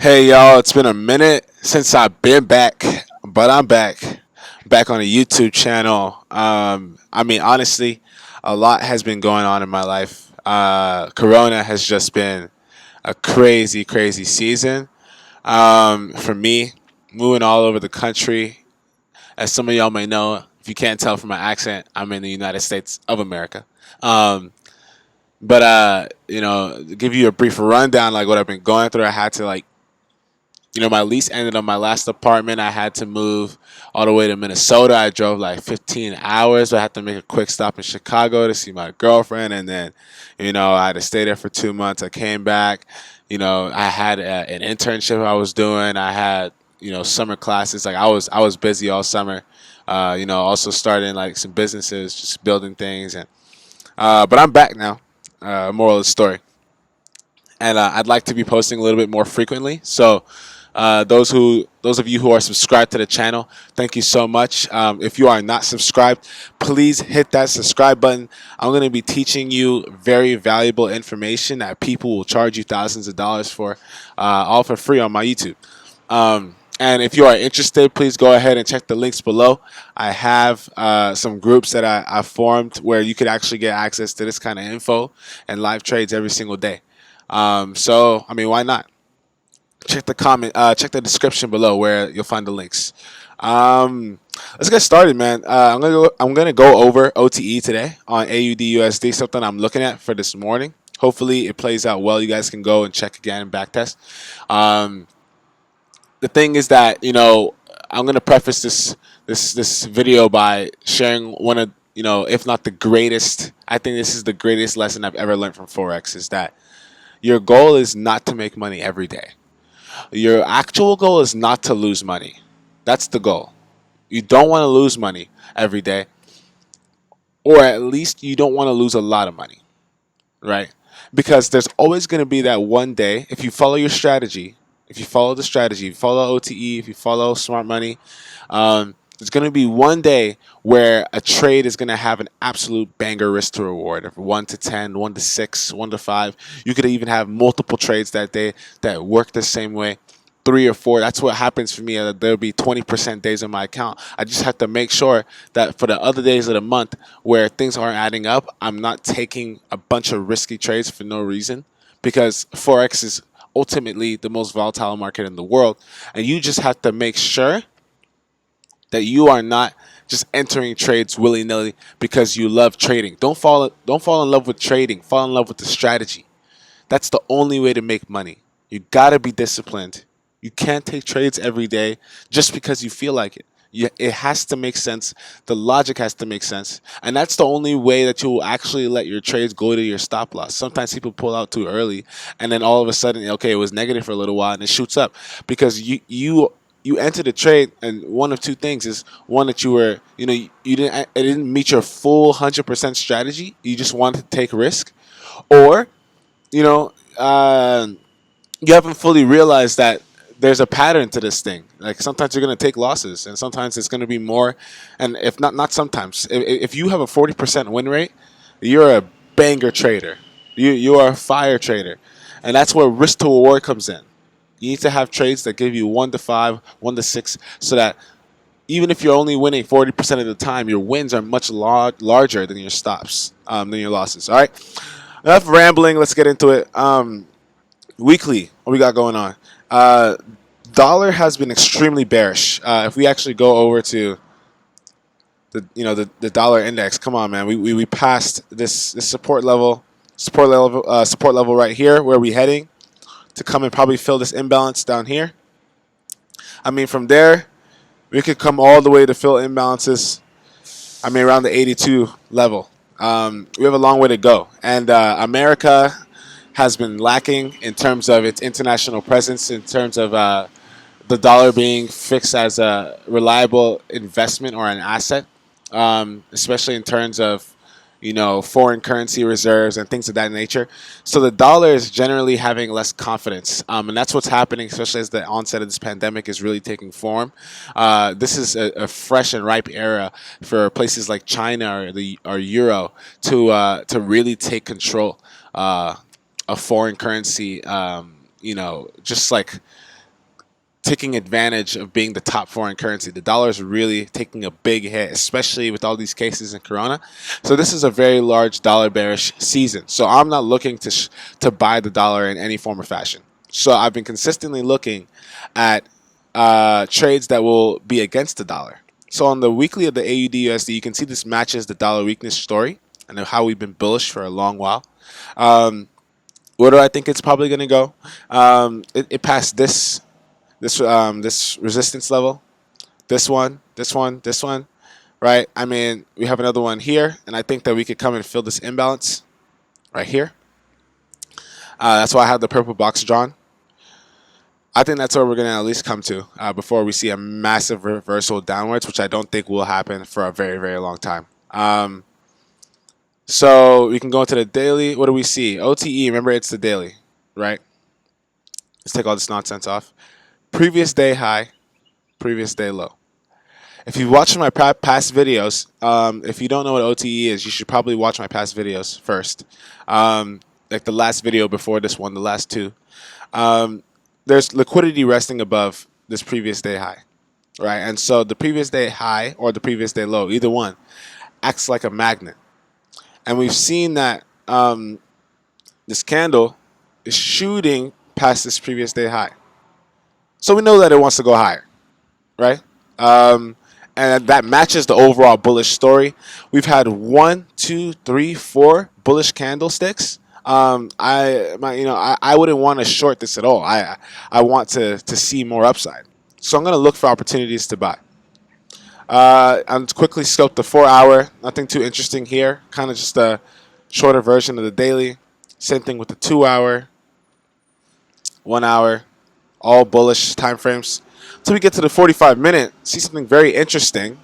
Hey y'all, it's been a minute since I've been back, but I'm back on the YouTube channel. Honestly, a lot has been going on in my life. Corona has just been a crazy season for me, moving all over the country. As some of y'all may know, if you can't tell from my accent, I'm in the United States of America. Um, to give you a brief rundown, like what I've been going through, I had to my lease ended on my last apartment. I had to move all the way to Minnesota. I drove like 15 hours. I had to make a quick stop in Chicago to see my girlfriend, and then, I had to stay there for 2 months. I came back. I had an internship I was doing. I had summer classes. Like I was busy all summer. Also starting like some businesses, just building things, and but I'm back now. Moral of the story, and I'd like to be posting a little bit more frequently. So, those of you who are subscribed to the channel, thank you so much. If you are not subscribed, please hit that subscribe button. I'm going to be teaching you very valuable information that people will charge you thousands of dollars for, all for free on my YouTube. And if you are interested, please go ahead and check the links below. I have some groups that I formed where you could actually get access to this kind of info and live trades every single day. Why not? Check the description below where you'll find the links. Let's get started, man. I'm gonna go over OTE today on AUDUSD, something I'm looking at for this morning. Hopefully, it plays out well. You guys can go and check again and backtest. Um, the thing is that I'm gonna preface this video by sharing one of if not the greatest. I think this is the greatest lesson I've ever learned from Forex. Is that your goal is not to make money every day. Your actual goal is not to lose money. That's the goal. You don't want to lose money every day, or at least you don't want to lose a lot of money, right? Because there's always going to be that one day, if you follow your strategy, if you follow the strategy, if you follow OTE, if you follow smart money, there's going to be one day where a trade is going to have an absolute banger risk to reward of 1 to 10, 1 to 6, 1 to 5. You could even have multiple trades that day that work the same way. 3 or 4. That's what happens for me. There'll be 20% days on my account. I just have to make sure that for the other days of the month where things aren't adding up, I'm not taking a bunch of risky trades for no reason, because Forex is ultimately the most volatile market in the world, and you just have to make sure that you are not just entering trades willy-nilly because you love trading. Don't fall in love with trading. Fall in love with the strategy. That's the only way to make money. You gotta be disciplined. You can't take trades every day just because you feel like it. It has to make sense. The logic has to make sense. And that's the only way that you will actually let your trades go to your stop loss. Sometimes people pull out too early, and then all of a sudden, okay, it was negative for a little while and it shoots up because you entered a trade, and one of two things is one, that you were it didn't meet your full 100% strategy. You just wanted to take risk, or you know, you haven't fully realized that there's a pattern to this thing. Like sometimes you're going to take losses, and sometimes it's going to be more. And if not sometimes. If you have a 40% win rate, you're a banger trader. You are a fire trader, and that's where risk to reward comes in. You need to have trades that give you 1 to 5, 1 to 6, so that even if you're only winning 40% of the time, your wins are much larger than your stops, than your losses. All right, enough rambling. Let's get into it. Weekly, what we got going on? Uh, Dollar has been extremely bearish. If we actually go over to the dollar index, come on, man, we passed this support level right here. Where are we heading to come and probably fill this imbalance down here? From there, we could come all the way to fill imbalances. Around the 82 level. We have a long way to go, and America has been lacking in terms of its international presence, in terms of the dollar being fixed as a reliable investment or an asset, especially in terms of foreign currency reserves and things of that nature. So the dollar is generally having less confidence, and that's what's happening, especially as the onset of this pandemic is really taking form. This is a fresh and ripe era for places like China or Euro to really take control of foreign currency. just like taking advantage of being the top foreign currency. The dollar is really taking a big hit, especially with all these cases in Corona. So this is a very large dollar bearish season. So I'm not looking to buy the dollar in any form or fashion. So I've been consistently looking at trades that will be against the dollar. So on the weekly of the AUDUSD, you can see this matches the dollar weakness story and how we've been bullish for a long while. Where do I think it's probably going to go? It passed this resistance level, this one, right? I mean, we have another one here, and I think that we could come and fill this imbalance right here. That's why I have the purple box drawn. I think that's where we're going to at least come to before we see a massive reversal downwards, which I don't think will happen for a very, very long time. So we can go into the daily. What do we see? OTE, remember it's the daily, right? Let's take all this nonsense off. Previous day high, previous day low. If you watch my past videos, if you don't know what OTE is, you should probably watch my past videos first. Like the last video before this one, the last two. There's liquidity resting above this previous day high, right? And so the previous day high or the previous day low, either one, acts like a magnet. And we've seen that this candle is shooting past this previous day high. So we know that it wants to go higher, right? And that matches the overall bullish story. We've had 1, 2, 3, 4 bullish candlesticks. I wouldn't want to short this at all. I want to see more upside. So I'm going to look for opportunities to buy. I'm quickly scoped the 4-hour. Nothing too interesting here. Kind of just a shorter version of the daily. Same thing with the 2-hour, 1 hour. All bullish time frames. Until we get to the 45-minute, see something very interesting.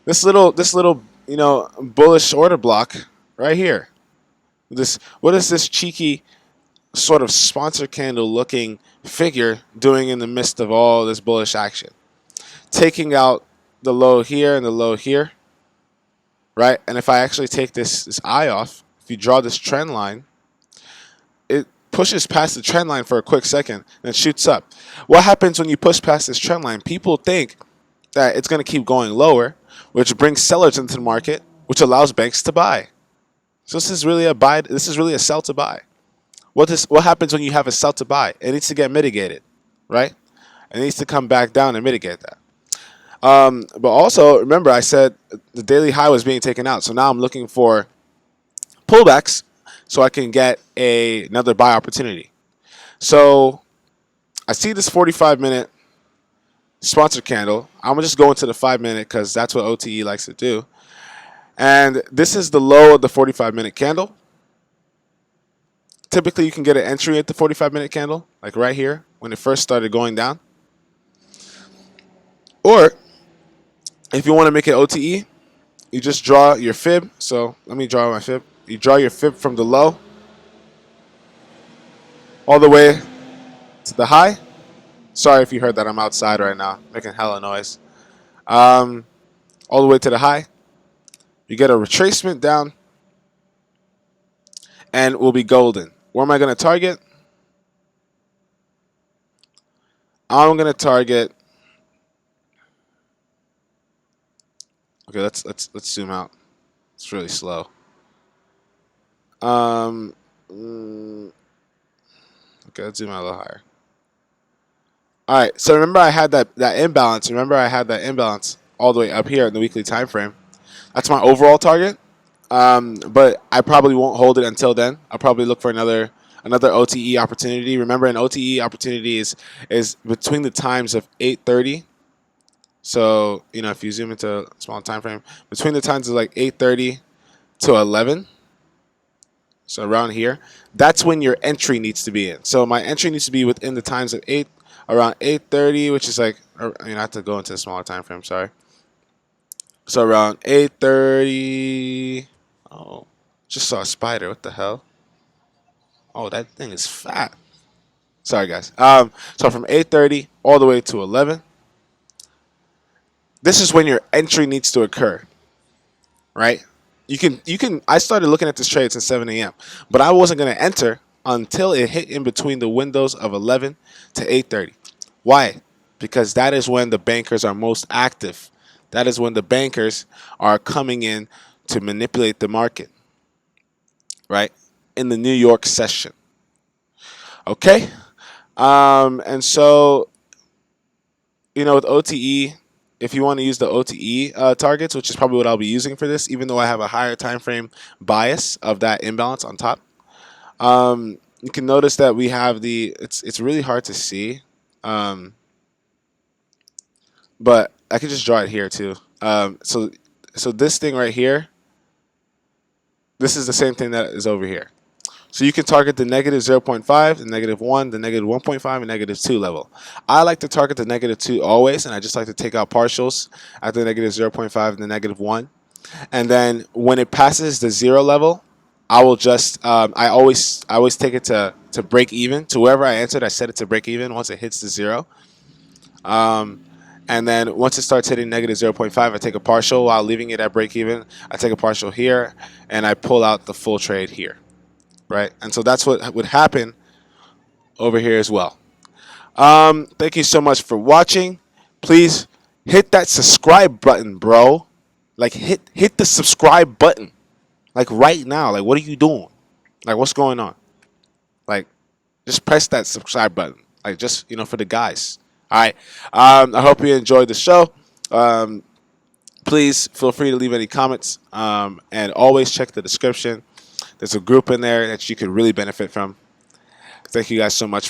This little bullish order block right here. What is this cheeky sort of sponsor candle looking figure doing in the midst of all this bullish action? Taking out the low here and the low here, right? And if I actually take this eye off, if you draw this trend line, it pushes past the trend line for a quick second and shoots up. What happens when you push past this trend line? People think that it's going to keep going lower, which brings sellers into the market, which allows banks to buy. So this is really a buy. This is really a sell to buy. What happens when you have a sell to buy? It needs to get mitigated, right? It needs to come back down and mitigate that. But also, remember, I said the daily high was being taken out. So now I'm looking for pullbacks so I can get another buy opportunity. So I see this 45-minute sponsor candle. I'm going to just go into the 5-minute because that's what OTE likes to do. And this is the low of the 45-minute candle. Typically, you can get an entry at the 45-minute candle, like right here, when it first started going down. Or, if you want to make it OTE, you just draw your fib. So, let me draw my fib. You draw your fib from the low all the way to the high. Sorry if you heard that. I'm outside right now, making hella noise. All the way to the high. You get a retracement down, and we'll be golden. Where am I going to target? I'm going to target. Okay, let's zoom out. It's really slow. Okay, let's zoom out a little higher. All right, so remember I had that imbalance. Remember I had that imbalance all the way up here in the weekly time frame. That's my overall target. But I probably won't hold it until then. I'll probably look for another OTE opportunity. Remember, an OTE opportunity is between the times of 8:30. So if you zoom into a small time frame, between the times of like 8:30 to 11. So around here, that's when your entry needs to be in. So my entry needs to be within the times of around 8:30, which is like, I have to go into a smaller time frame. Sorry. So around 8:30. Oh, just saw a spider. What the hell? Oh, that thing is fat. Sorry, guys. So from 8:30 all the way to 11. This is when your entry needs to occur, right? You can. I started looking at this trade since 7 a.m., but I wasn't going to enter until it hit in between the windows of 11 to 8:30. Why? Because that is when the bankers are most active. That is when the bankers are coming in to manipulate the market, right? In the New York session. Okay? And so, with OTE, if you want to use the OTE targets, which is probably what I'll be using for this, even though I have a higher time frame bias of that imbalance on top, you can notice that we have it's really hard to see, but I can just draw it here too. So this thing right here, this is the same thing that is over here. So you can target the negative 0.5, the negative 1, the negative 1.5, and negative 2 level. I like to target the negative 2 always, and I just like to take out partials at the negative 0.5 and the negative 1. And then when it passes the 0 level, I will just I always take it to break even. To wherever I entered, I set it to break even once it hits the 0. And then once it starts hitting negative 0.5, I take a partial while leaving it at break even. I take a partial here, and I pull out the full trade here. Right? And so that's what would happen over here as well. Thank you so much for watching. Please hit that subscribe button, bro. Like hit the subscribe button. Like right now. Like what are you doing? Like what's going on? Like just press that subscribe button. Like just for the guys. All right. I hope you enjoyed the show. Please feel free to leave any comments. And always check the description. There's a group in there that you could really benefit from. Thank you guys so much.